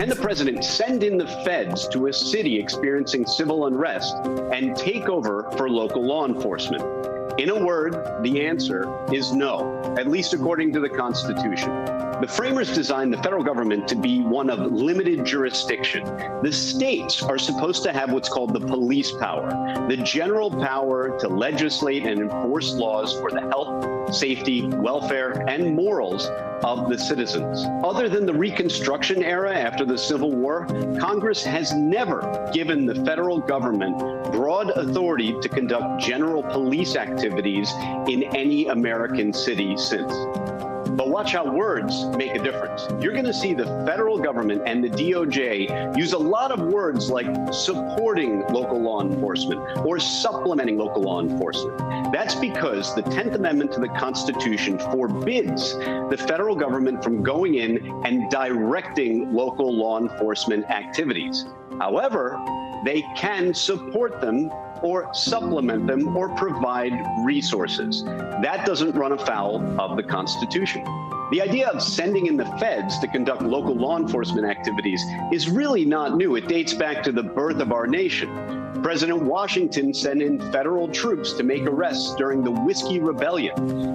Can the president send in the feds to a city experiencing civil unrest and take over for local law enforcement? In a word, the answer is no, at least according to the Constitution. The framers designed the federal government to be one of limited jurisdiction. The states are supposed to have what's called the police power, the general power to legislate and enforce laws for the health, safety, welfare, and morals of the citizens. Other than the Reconstruction era after the Civil War, Congress has never given the federal government broad authority to conduct general police activities in any American city since. But watch how words make a difference. You're going to see the federal government and the DOJ use a lot of words like supporting local law enforcement or supplementing local law enforcement. That's because the 10th Amendment to the Constitution forbids the federal government from going in and directing local law enforcement activities. However, they can support them or supplement them or provide resources. That doesn't run afoul of the Constitution. The idea of sending in the feds to conduct local law enforcement activities is really not new. It dates back to the birth of our nation. President Washington sent in federal troops to make arrests during the Whiskey Rebellion,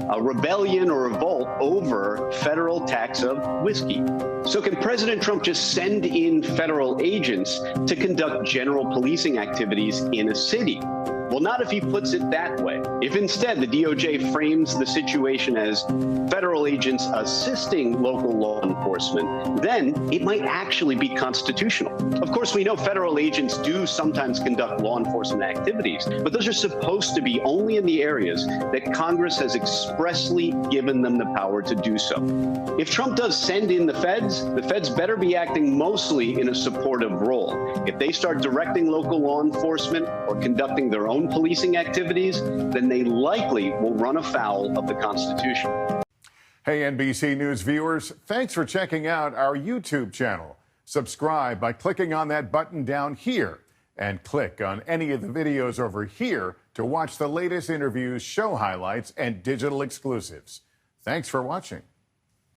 a rebellion or revolt over federal tax of whiskey. So can President Trump just send in federal agents to conduct general policing activities in a city? Well, not if he puts it that way. If instead the DOJ frames the situation as federal agents assisting local law enforcement, then it might actually be constitutional. Of course, we know federal agents do sometimes conduct law enforcement activities, but those are supposed to be only in the areas that Congress has expressly given them the power to do so. If Trump does send in the feds better be acting mostly in a supportive role. If they start directing local law enforcement or conducting their own policing activities, then they likely will run afoul of the Constitution. Hey, NBC News viewers, thanks for checking out our YouTube channel. Subscribe by clicking on that button down here and click on any of the videos over here to watch the latest interviews, show highlights, and digital exclusives. Thanks for watching.